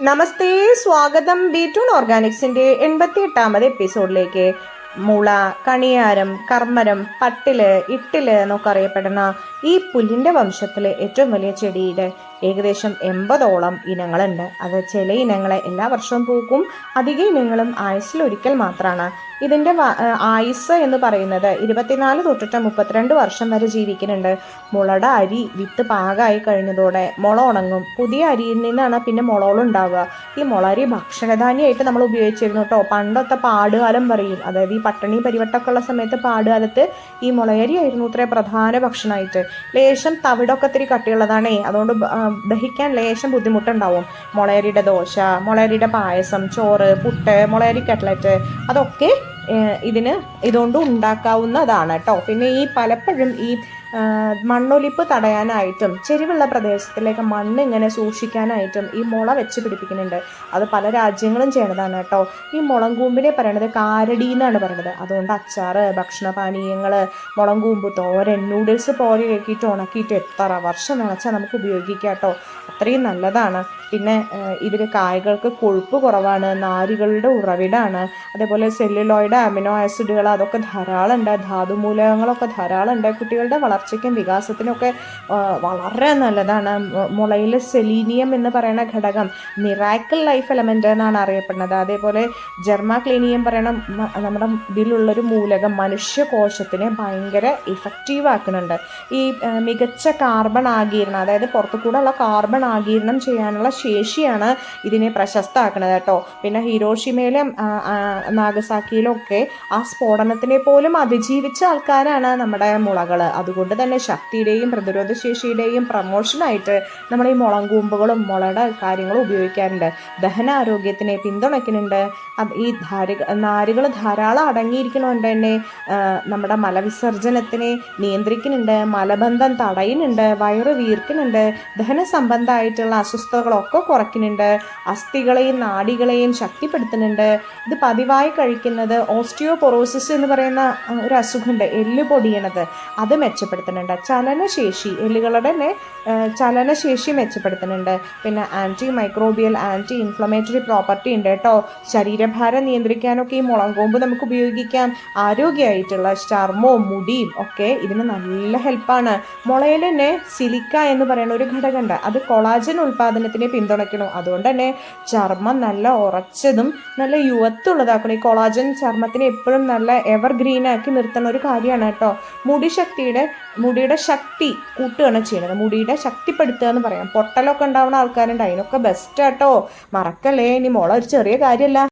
നമസ്തേ, സ്വാഗതം ബി2 ഓർഗാനിക്സിന്റെ 88ാമത് എപ്പിസോഡിലേക്ക്. മുള, കണിയാരം, കർമ്മരം, പട്ടില്, ഇട്ടില് എന്നൊക്കെ അറിയപ്പെടുന്ന ഈ പുല്ലിന്റെ വംശത്തിലെ ഏറ്റവും വലിയ ചെടിയുടെ ഏകദേശം 80ഓളം ഇനങ്ങളുണ്ട്. അത് ചില ഇനങ്ങളെ എല്ലാ വർഷവും പൂക്കും, അധിക ഇനങ്ങളും ആയുസ്സിലൊരിക്കൽ മാത്രമാണ്. ഇതിൻ്റെ ആയുസ് എന്ന് പറയുന്നത് 24 തൊട്ടിട്ട് 32 വർഷം വരെ ജീവിക്കുന്നുണ്ട്. മുളയുടെ അരി വിത്ത് പാകമായി കഴിഞ്ഞതോടെ മുള ഉണങ്ങും. പുതിയ അരിയിൽ നിന്നാണ് പിന്നെ മുളകളുണ്ടാവുക. ഈ മുളരി ഭക്ഷണധാന്യമായിട്ട് നമ്മൾ ഉപയോഗിച്ചിരുന്നു കേട്ടോ. പണ്ടത്തെ പാടുകാലം പറയും, അതായത് ഈ പട്ടിണി പരിവട്ടമൊക്കെ ഉള്ള സമയത്ത് പാടുകാലത്ത് ഈ മുളയരി ആയിരുന്നു ഇത്രയും പ്രധാന ഭക്ഷണമായിട്ട്. ലേശം തവിടൊക്കെ ഇത്തിരി കട്ടിയുള്ളതാണേ, അതുകൊണ്ട് ദഹിക്കാൻ ലേശം ബുദ്ധിമുട്ടുണ്ടാവും. മുളയരിയുടെ ദോശ, മുളയരിയുടെ പായസം, ചോറ്, പുട്ട്, മുളയരി കട്ട്ലറ്റ് അതൊക്കെ ഇതുകൊണ്ട് ഉണ്ടാക്കാവുന്നതാണ് കേട്ടോ. പിന്നെ ഈ പലപ്പോഴും ഈ മണ്ണൊലിപ്പ് തടയാനായിട്ടും ചെരിവുള്ള പ്രദേശത്തിലേക്ക് മണ്ണ് ഇങ്ങനെ സൂക്ഷിക്കാനായിട്ടും ഈ മുള വെച്ച് പിടിപ്പിക്കുന്നുണ്ട്. അത് പല രാജ്യങ്ങളും ചെയ്യണതാണ് കേട്ടോ. ഈ മുളങ്കൂമ്പിനെ പറയണത് കാരടി എന്നാണ് പറയണത്. അതുകൊണ്ട് അച്ചാറ്, ഭക്ഷണപാനീയങ്ങൾ, മുളങ്കൂമ്പ് തോരൻ, നൂഡിൽസ് പോലെ ആക്കിയിട്ട് ഉണക്കിയിട്ട് എത്ര വർഷം വേണച്ചാൽ നമുക്ക് ഉപയോഗിക്കാം കേട്ടോ. അത്രയും നല്ലതാണ്. പിന്നെ ഇതിൽ കായകൾക്ക് കൊഴുപ്പ് കുറവാണ്, നാരുകളുടെ ഉറവിടമാണ്. അതേപോലെ സെല്ലുലോയിഡ്, അമിനോ ആസിഡുകൾ അതൊക്കെ ധാരാളം ഉണ്ട്. ധാതുമൂലകങ്ങളൊക്കെ ധാരാളം ഉണ്ട്. കുട്ടികളുടെ വളർച്ചയ്ക്കും വികാസത്തിനൊക്കെ വളരെ നല്ലതാണ്. മുളയിൽ സെലീനിയം എന്ന് പറയുന്ന ഘടകം മിറാക്കിൾ ലൈഫ് എലമെൻ്റ് എന്നാണ് അറിയപ്പെടുന്നത്. അതേപോലെ ജെർമാക്ലീനിയം പറയണ നമ്മുടെ ഇതിലുള്ളൊരു മൂലകം മനുഷ്യകോശത്തിനെ ഭയങ്കര ഇഫക്റ്റീവ് ആക്കുന്നുണ്ട്. ഈ മികച്ച കാർബൺ ആഗിരണം, അതായത് പുറത്തു കൂടെ ഉള്ള കാർബൺ ആഗിരണം ചെയ്യാനുള്ള ശേഷിയാണ് ഇതിനെ പ്രശസ്തമാക്കുന്നത് കേട്ടോ. പിന്നെ ഹിരോഷിമയിലും നാഗസാക്കിയിലും ഒക്കെ ആ സ്ഫോടനത്തിനെ പോലും അതിജീവിച്ച ആൾക്കാരാണ് നമ്മുടെ മുളകൾ. അതുകൊണ്ട് തന്നെ ശക്തിയുടെയും പ്രതിരോധ ശേഷിയുടെയും പ്രമോഷനായിട്ട് നമ്മൾ ഈ മുളങ്കൂമ്പുകളും മുളയുടെ കാര്യങ്ങളും ഉപയോഗിക്കാറുണ്ട്. ദഹനാരോഗ്യത്തിനെ പിന്തുണയ്ക്കുന്നുണ്ട്. ഈ നാരുകൾ ധാരാളം അടങ്ങിയിരിക്കണോണ്ട് തന്നെ നമ്മുടെ മലവിസർജനത്തിനെ നിയന്ത്രിക്കുന്നുണ്ട്, മലബന്ധം തടയുന്നുണ്ട്, വയറ് വീർക്കുന്നുണ്ട്, ദഹന സംബന്ധമായിട്ടുള്ള അസ്വസ്ഥതകളൊക്കെ കുറയ്ക്കുന്നുണ്ട്, അസ്ഥികളെയും നാഡികളെയും ശക്തിപ്പെടുത്തുന്നുണ്ട്. ഇത് പതിവായി കഴിക്കുന്നത് ഓസ്റ്റിയോപൊറോസിസ് എന്ന് പറയുന്ന ഒരു അസുഖമുണ്ട്, എല്ല് പൊടിയണത്, അത് മെച്ചപ്പെടുത്തുന്നുണ്ട്. ചലനശേഷി, എല്ലുകളുടെ തന്നെ ചലനശേഷി മെച്ചപ്പെടുത്തുന്നുണ്ട്. പിന്നെ anti microbial, anti inflammatory property ഉണ്ട് കേട്ടോ. ശരീരഭാരം നിയന്ത്രിക്കാനൊക്കെ ഈ മുളങ്കൂമ്പ് നമുക്ക് ഉപയോഗിക്കാം. ആരോഗ്യമായിട്ടുള്ള ചർമ്മവും മുടിയും ഒക്കെ ഇതിന് നല്ല ഹെൽപ്പാണ്. മുളയിൽ തന്നെ സിലിക്ക എന്ന് പറയുന്ന ഒരു ഘടകമുണ്ട്, അത് കൊളാജൻ ഉൽപ്പാദനത്തിനെ പിന്തുണയ്ക്കണം. അതുകൊണ്ട് തന്നെ ചർമ്മം നല്ല ഉറച്ചതും നല്ല യുവത്തുള്ളതാക്കണം. ഈ കൊളാജൻ ചർമ്മത്തിനെ എപ്പോഴും നല്ല എവർഗ്രീൻ ആക്കി നിർത്തുന്ന ഒരു കാര്യമാണ് കേട്ടോ. മുടിയുടെ ശക്തി കൂട്ടുകയാണ് ചെയ്യുന്നത്, മുടിയുടെ ശക്തിപ്പെടുത്തുക എന്ന് പറയാം. പൊട്ടലൊക്കെ ഉണ്ടാവുന്ന ആൾക്കാരുണ്ട്, അതിനൊക്കെ ബെസ്റ്റ് ആട്ടോ. മറക്കല്ലേ, ഇനി മുള ഒരു ചെറിയ കാര്യമല്ല.